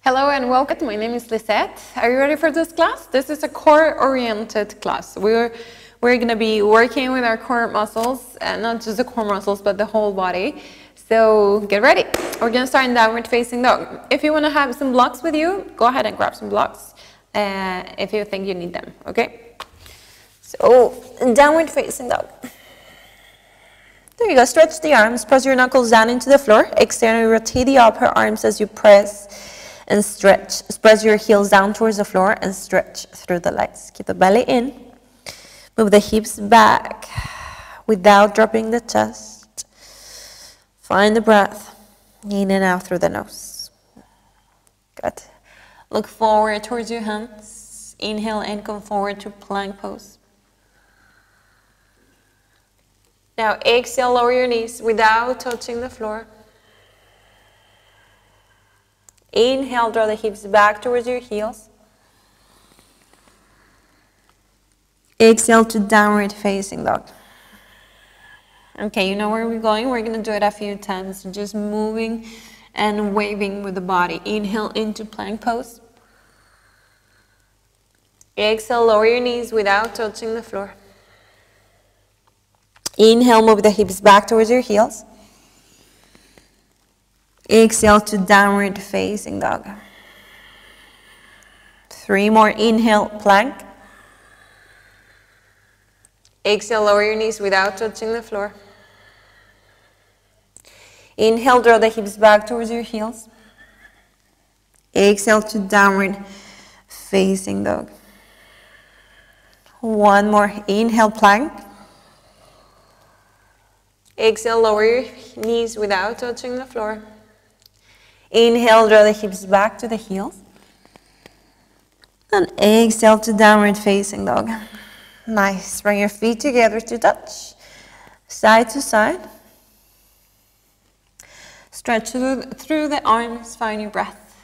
Hello and welcome. My name is Lisette. Are you ready for this class? This is a core-oriented class. We're going to be working with our core muscles, and not just the core muscles, but the whole body. So get ready. We're going to start in downward facing dog. If you want to have some blocks with you, go ahead and grab some blocks if you think you need them, okay? So downward facing dog. There you go. Stretch the arms. Press your knuckles down into the floor. Externally rotate the upper arms as you press and stretch. Press your heels down towards the floor and stretch through the legs. Keep the belly in. Move the hips back without dropping the chest. Find the breath in and out through the nose. Good. Look forward towards your hands. Inhale and come forward to plank pose. Now exhale, lower your knees without touching the floor. Inhale, draw the hips back towards your heels. Exhale to downward facing dog. Okay, you know where we're going. We're going to do it a few times. Just moving and waving with the body. Inhale into plank pose. Exhale, lower your knees without touching the floor. Inhale, move the hips back towards your heels. Exhale to downward facing dog. 3 more. Inhale, plank. Exhale, lower your knees without touching the floor. Inhale, draw the hips back towards your heels. Exhale to downward facing dog. 1 more. Inhale, plank. Exhale, lower your knees without touching the floor. Inhale, draw the hips back to the heels. And exhale to downward facing dog. Nice. Bring your feet together to touch. Side to side. Stretch through the arms, find your breath.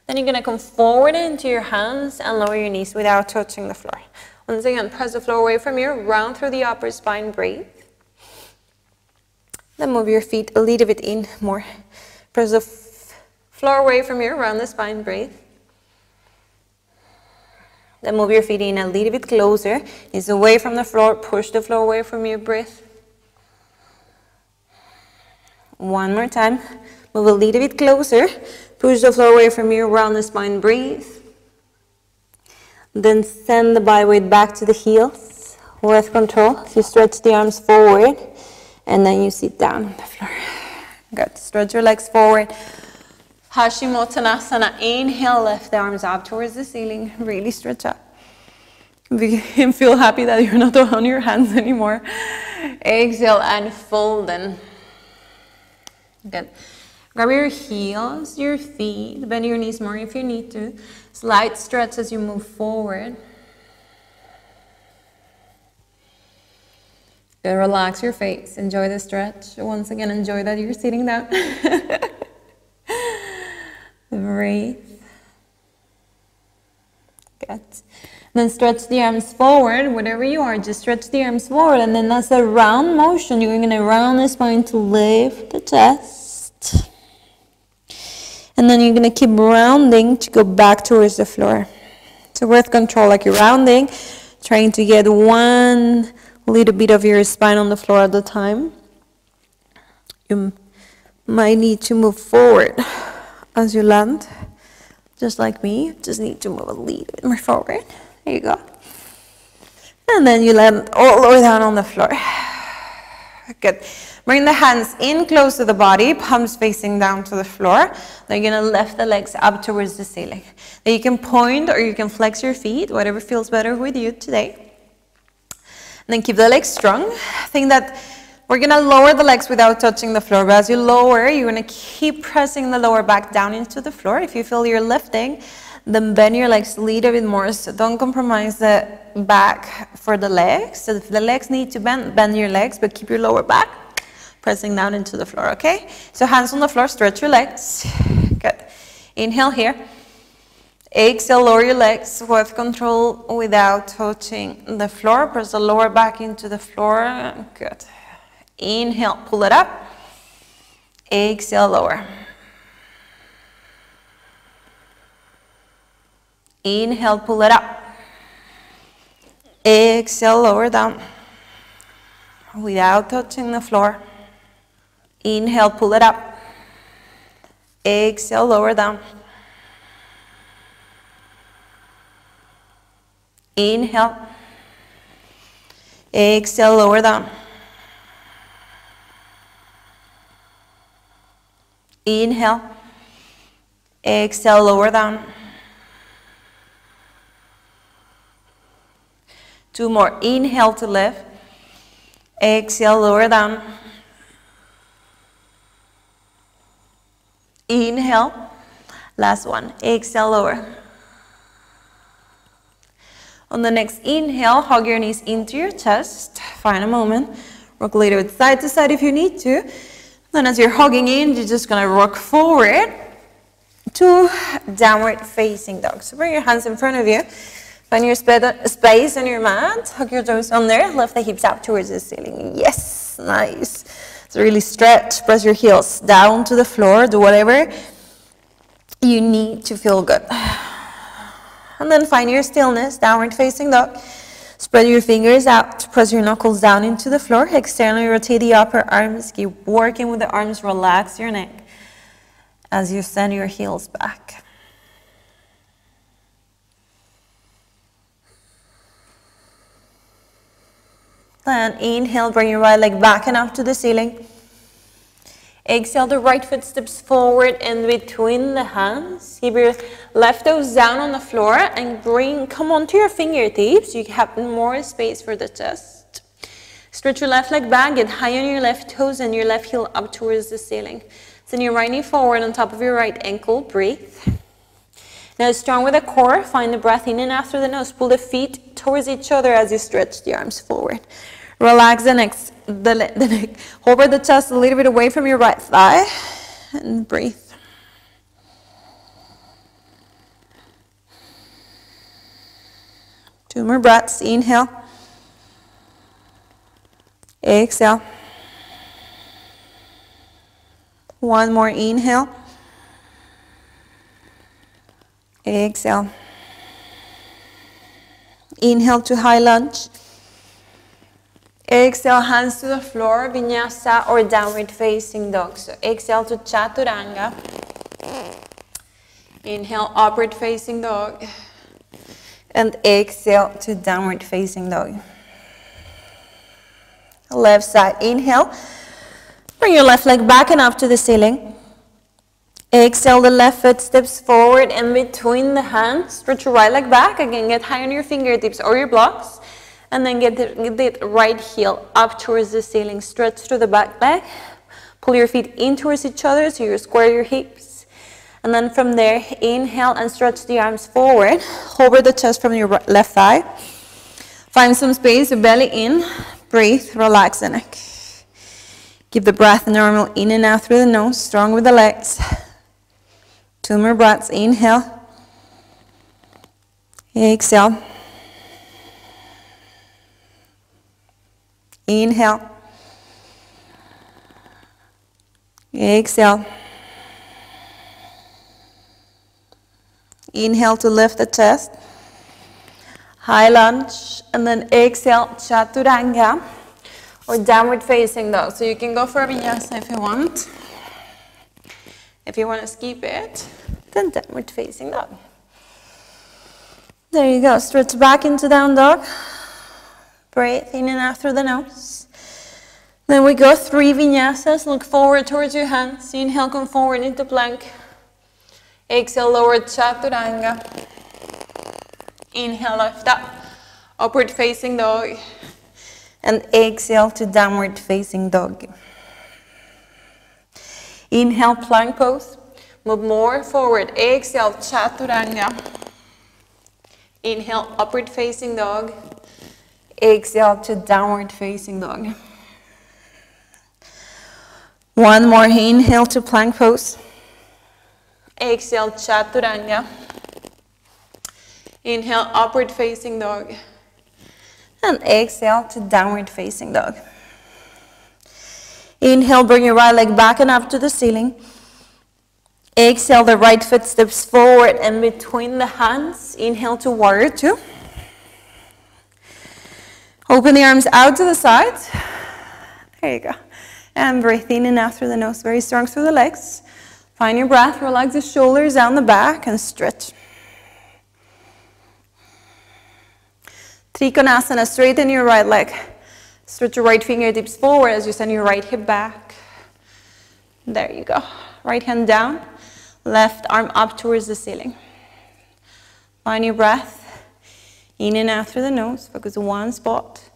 Then you're going to come forward into your hands and lower your knees without touching the floor. Once again, press the floor away from you, round through the upper spine, breathe. Then move your feet a little bit in more. Press the floor away from you, round the spine, breathe. Then move your feet in a little bit closer. Knees away from the floor, push the floor away from you, breathe. 1 more time. Move a little bit closer. Push the floor away from you, round the spine, breathe. Then send the body weight back to the heels with control. You stretch the arms forward. And then you sit down on the floor. Good. Stretch your legs forward. Paschimottanasana. Inhale, lift the arms up towards the ceiling. Really stretch up. Feel happy that you're not on your hands anymore. Exhale and fold in. Good. Grab your heels, your feet. Bend your knees more if you need to. Slight stretch as you move forward. Good. Relax your face. Enjoy the stretch. Once again, enjoy that you're sitting down. Breathe. Good. Then stretch the arms forward. Whatever you are, just stretch the arms forward. And then that's a round motion. You're going to round the spine to lift the chest. And then you're going to keep rounding to go back towards the floor. So with control, like you're rounding, trying to get one little bit of your spine on the floor at a time. You might need to move forward as you land, just like me. Just need to move a little bit more forward. There you go. And then you land all the way down on the floor. Good. Bring the hands in close to the body, palms facing down to the floor. Then you're going to lift the legs up towards the ceiling. Then you can point or you can flex your feet, whatever feels better with you today. And then keep the legs strong. Think that we're going to lower the legs without touching the floor. But as you lower, you're going to keep pressing the lower back down into the floor. If you feel you're lifting, then bend your legs a little bit more. So don't compromise the back for the legs. So if the legs need to bend your legs, but keep your lower back pressing down into the floor, okay? So hands on the floor, stretch your legs. Good. Inhale here. Exhale, lower your legs with control without touching the floor. Press the lower back into the floor. Good. Inhale, pull it up. Exhale, lower. Inhale, pull it up. Exhale, lower down. Without touching the floor. Inhale, pull it up. Exhale, lower down. Inhale. Exhale, lower down. Inhale. Exhale, lower down. 2 more. Inhale to lift. Exhale, lower down. Inhale. Last one. Exhale, lower. On the next inhale, hug your knees into your chest. Find a moment. Rock a little bit side to side if you need to. Then as you're hugging in, you're just going to rock forward to downward facing dog. So bring your hands in front of you. Find your space on your mat. Hug your toes on there. Lift the hips up towards the ceiling. Yes, nice. So really stretch. Press your heels down to the floor. Do whatever you need to feel good. And then find your stillness. Downward facing dog. Spread your fingers out. Press your knuckles down into the floor. Externally rotate the upper arms. Keep working with the arms. Relax your neck as you send your heels back. Then inhale, bring your right leg back and up to the ceiling. Exhale, the right foot steps forward in between the hands. Keep your left toes down on the floor and come onto your fingertips. You have more space for the chest. Stretch your left leg back, get high on your left toes and your left heel up towards the ceiling. Send your right knee forward on top of your right ankle. Breathe. Now strong with the core, find the breath in and out through the nose. Pull the feet towards each other as you stretch the arms forward. Relax the neck. Hover the chest a little bit away from your right thigh. And breathe. Two more breaths. Inhale. Exhale. One more inhale. Exhale. Inhale to high lunge. Exhale, hands to the floor, Vinyasa or downward facing dog. So exhale to Chaturanga. Inhale, upward facing dog. And exhale to downward facing dog. Left side, inhale. Bring your left leg back and up to the ceiling. Exhale, the left foot steps forward in between the hands. Stretch your right leg back. Again, get high on your fingertips or your blocks. And then get the right heel up towards the ceiling. Stretch through the back leg. Pull your feet in towards each other so you square your hips. And then from there, inhale and stretch the arms forward. Hover the chest from your left thigh. Find some space, belly in. Breathe, relax the neck. Keep the breath normal in and out through the nose. Strong with the legs. Two more breaths. Inhale. Exhale. Inhale. Exhale. Inhale to lift the chest. High lunge. And then exhale, Chaturanga or downward facing dog. So you can go for a Vinyasa if you want. If you want to skip it, then downward facing dog. There you go. Stretch back into down dog. Breathe in and out through the nose. Then we go 3 Vinyasas. Look forward towards your hands. Inhale, come forward into plank. Exhale, lower Chaturanga. Inhale, lift up. Upward facing dog. And exhale to downward facing dog. Inhale, plank pose. Move more forward. Exhale, Chaturanga. Inhale, upward facing dog. Exhale to downward facing dog. One more inhale to plank pose. Exhale, Chaturanga. Inhale, upward facing dog. And exhale to downward facing dog. Inhale, bring your right leg back and up to the ceiling. Exhale, the right foot steps forward and between the hands. Inhale to warrior two. Open the arms out to the sides. There you go. And breathe in and out through the nose, very strong through the legs. Find your breath, relax the shoulders down the back and stretch. Trikonasana, straighten your right leg. Stretch your right fingertips forward as you send your right hip back. There you go. Right hand down, left arm up towards the ceiling. Find your breath, in and out through the nose, focus on one spot.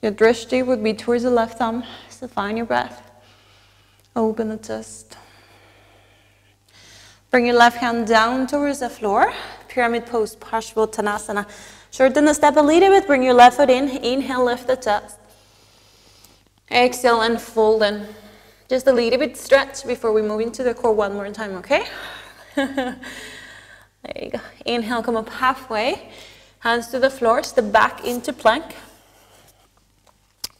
Your drishti would be towards the left thumb, so find your breath. Open the chest. Bring your left hand down towards the floor. Pyramid pose, Paschimottanasana. Shorten the step a little bit, bring your left foot in. Inhale, lift the chest. Exhale and fold in. Just a little bit stretch before we move into the core one more time, okay? There you go. Inhale, come up halfway. Hands to the floor, step back into plank.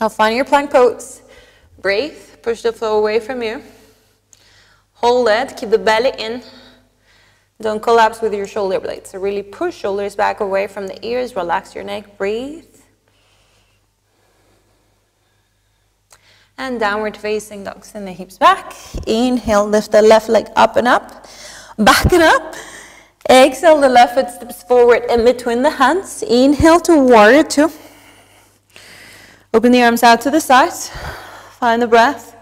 Now find your plank pose. Breathe, push the floor away from you. Hold it, keep the belly in. Don't collapse with your shoulder blades. So really push shoulders back away from the ears, relax your neck, breathe. And downward facing dog, send the hips back. Inhale, lift the left leg up and up. Back and up. Exhale, the left foot steps forward in between the hands. Inhale to warrior two. Open the arms out to the sides. Find the breath.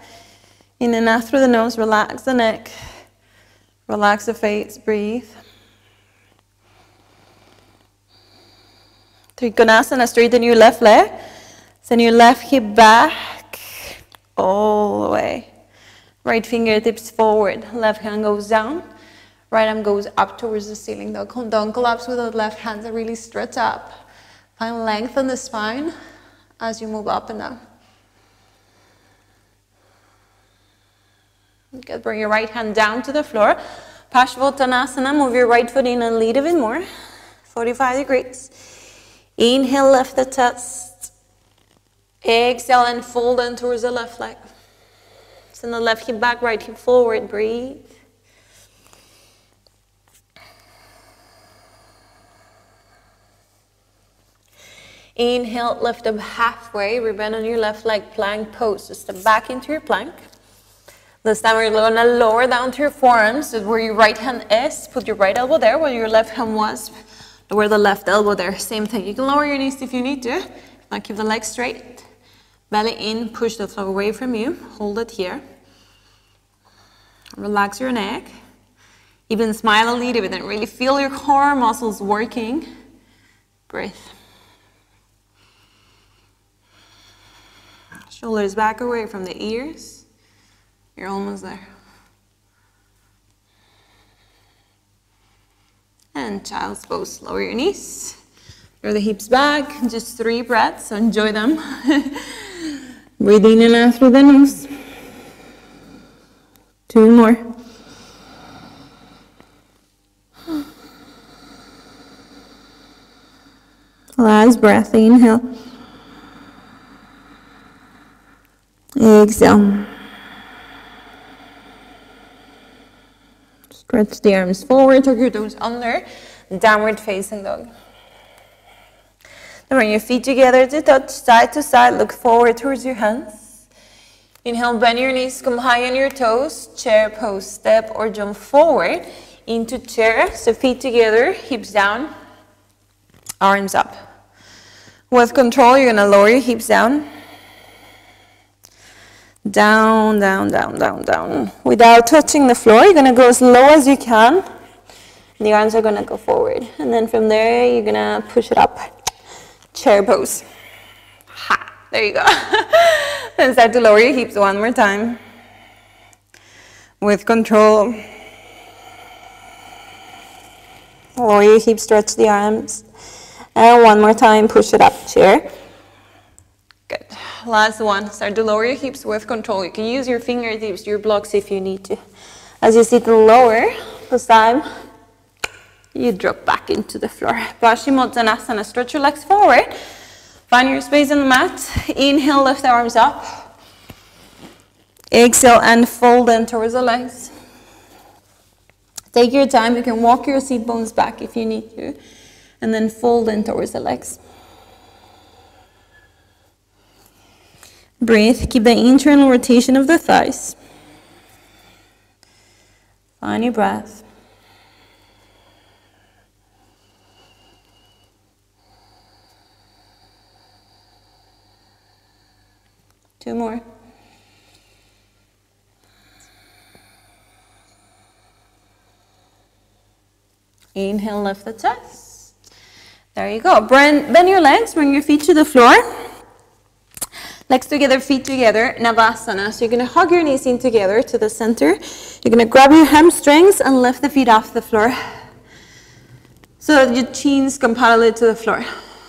In and out through the nose, relax the neck. Relax the face, breathe. Trikonasana, straighten your left leg. Send your left hip back. All the way. Right fingertips forward. Left hand goes down. Right arm goes up towards the ceiling. Don't collapse with the left hand. Really stretch up. Find length on the spine as you move up and down. Good. Bring your right hand down to the floor. Paschimottanasana. Move your right foot in a little bit more. 45 degrees. Inhale, lift the chest. Exhale and fold in towards the left leg. Send the left hip back, right hip forward. Breathe. Inhale, lift up halfway. Rebend on your left leg, plank pose. So step back into your plank. This time we're going to lower down to your forearms. So where your right hand is, put your right elbow there. Where your left hand was, lower the left elbow there. Same thing. You can lower your knees if you need to. Now keep the legs straight. Belly in, push the floor away from you. Hold it here. Relax your neck. Even smile a little bit and really feel your core muscles working. Breathe. Shoulders back away from the ears. You're almost there. And child's pose. Lower your knees. Draw the hips back. Just 3 breaths. So enjoy them. Breathe in and out through the nose. 2 more. Last breath. Inhale. Exhale. Stretch the arms forward, tuck your toes under, downward facing dog. Then bring your feet together to touch side to side, look forward towards your hands. Inhale, bend your knees, come high on your toes, chair pose, step or jump forward into chair, so feet together, hips down, arms up. With control, you're gonna lower your hips down. Down, down, down, down, down. Without touching the floor, you're going to go as low as you can. The arms are going to go forward. And then from there, you're going to push it up. Chair pose. Ha! There you go. Then start to lower your hips one more time. With control. Lower your hips, stretch the arms. And one more time, push it up. Chair. Good. Last one. Start to lower your hips with control. You can use your fingertips, your blocks if you need to. As you sit lower, this time you drop back into the floor. Paschimottanasana. Stretch your legs forward. Find your space on the mat. Inhale, lift the arms up. Exhale and fold in towards the legs. Take your time. You can walk your seat bones back if you need to. And then fold in towards the legs. Breathe. Keep the internal rotation of the thighs. Find your breath. Two more. Inhale, lift the chest. There you go. Bend your legs, bring your feet to the floor. Legs together, feet together, Shavasana. So you're going to hug your knees in together to the center. You're going to grab your hamstrings and lift the feet off the floor. So that your chins come parallel to the floor.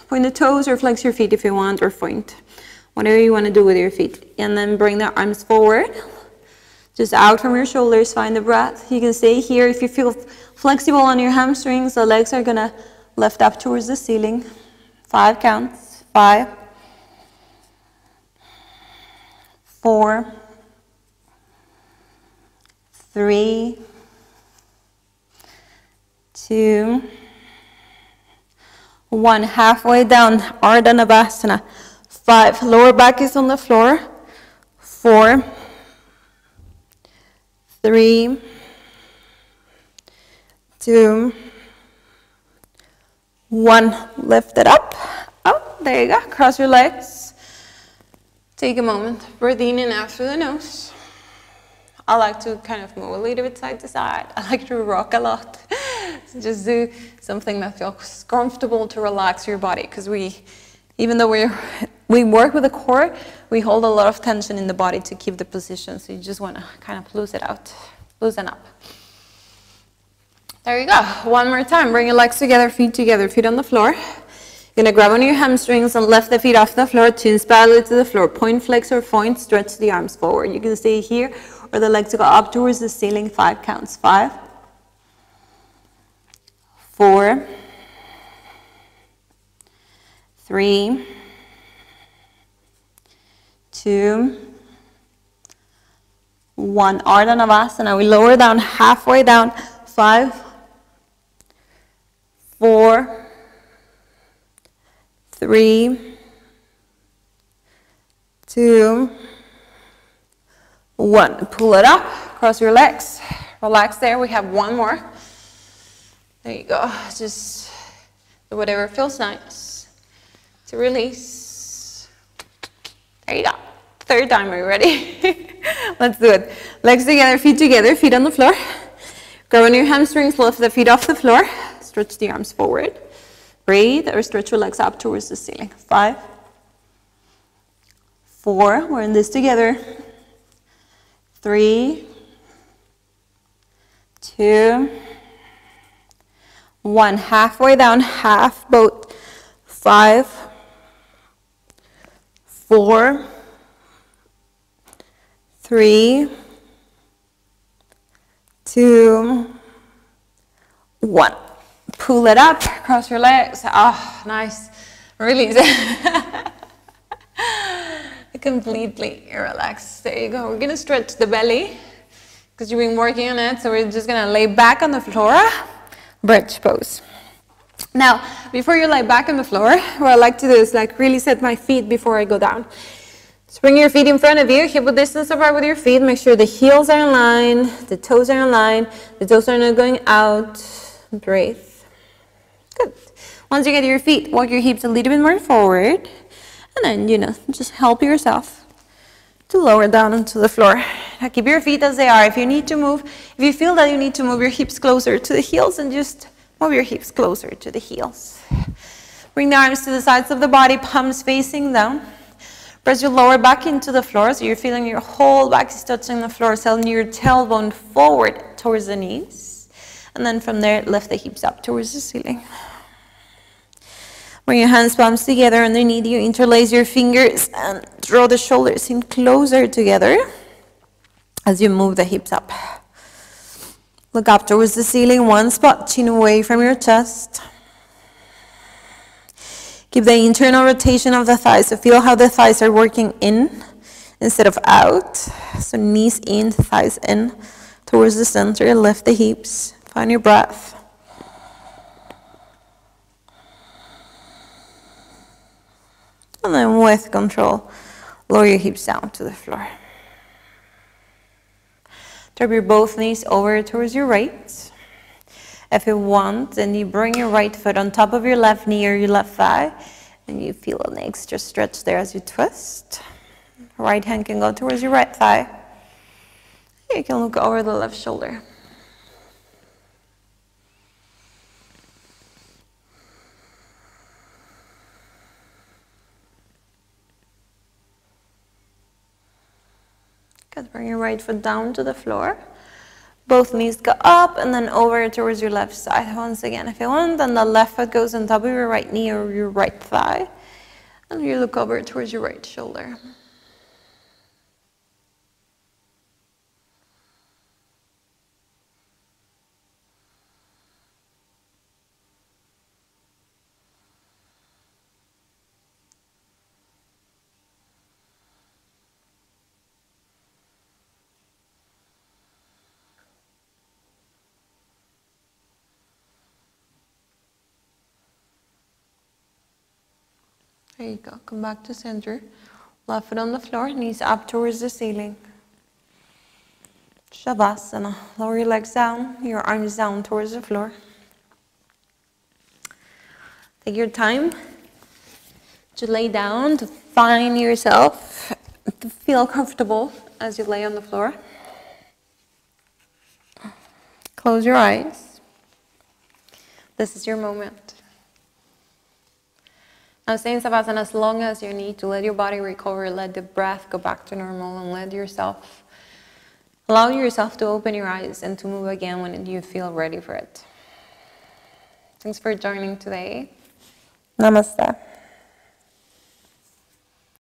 Point the toes or flex your feet if you want, or point. Whatever you want to do with your feet. And then bring the arms forward. Just out from your shoulders, find the breath. You can stay here. If you feel flexible on your hamstrings, the legs are going to lift up towards the ceiling. 5 counts. 5, 4, 3, 2, 1. Halfway down, Ardha Navasana. 5, lower back is on the floor. 4, 3, 2, 1. Lift it up. Oh, there you go. Cross your legs. Take a moment. Breathe in and out through the nose. I like to kind of move a little bit side to side. I like to rock a lot. So just do something that feels comfortable to relax your body, because even though we work with the core, we hold a lot of tension in the body to keep the position. So you just want to kind of loosen out, loosen up. There you go. One more time. Bring your legs together, feet on the floor. You're going to grab on your hamstrings and lift the feet off the floor, chins parallel to the floor. Point, flex, or point. Stretch the arms forward. You can stay here, or the legs go up towards the ceiling. 5 counts. 5, 4, 3, 2, 1. Ardha Navasana. We lower down, halfway down. 5, 4, 3, 2, 1. Pull it up, cross your legs, relax there. We have one more. There you go. Just do whatever feels nice to release. There you go. Third time, are you ready? Let's do it. Legs together, feet on the floor. Grab on your hamstrings, lift the feet off the floor. Stretch the arms forward. Breathe or stretch your legs up towards the ceiling. 5, 4, we're in this together. 3, 2, 1. Halfway down, half boat. 5, 4, 3, 2, 1. Pull it up, cross your legs. Oh, nice. Release it. Completely relax. There you go. We're going to stretch the belly because you've been working on it. So we're just going to lay back on the floor. Bridge pose. Now, before you lay back on the floor, what I like to do is like really set my feet before I go down. So bring your feet in front of you, hip width distance apart with your feet. Make sure the heels are in line, the toes are in line, the toes are not going out. Breathe. Good. Once you get your feet, walk your hips a little bit more forward. And then, just help yourself to lower down onto the floor. Now keep your feet as they are. If you need to move, if you feel that you need to move your hips closer to the heels, then just move your hips closer to the heels. Bring the arms to the sides of the body, palms facing down. Press your lower back into the floor, so you're feeling your whole back is touching the floor, sending your tailbone forward towards the knees. And then from there, lift the hips up towards the ceiling. Bring your hands, palms together underneath you. Interlace your fingers and draw the shoulders in closer together as you move the hips up. Look up towards the ceiling, one spot, chin away from your chest. Keep the internal rotation of the thighs. So feel how the thighs are working in instead of out. So knees in, thighs in towards the center. Lift the hips. Find your breath. And then with control, lower your hips down to the floor. Drop your both knees over towards your right. If you want, then you bring your right foot on top of your left knee or your left thigh, and you feel an extra stretch there as you twist. Right hand can go towards your right thigh. You can look over the left shoulder. Good, bring your right foot down to the floor. Both knees go up and then over towards your left side. Once again, if you want, then the left foot goes on top of your right knee or your right thigh. And you look over towards your right shoulder. There you go. Come back to center. Left foot on the floor, knees up towards the ceiling. Shavasana. Lower your legs down, your arms down towards the floor. Take your time to lay down, to find yourself, to feel comfortable as you lay on the floor. Close your eyes. This is your moment. Now stay in Shavasana as long as you need to. Let your body recover, let the breath go back to normal, and allow yourself to open your eyes and to move again when you feel ready for it. Thanks for joining today. Namaste.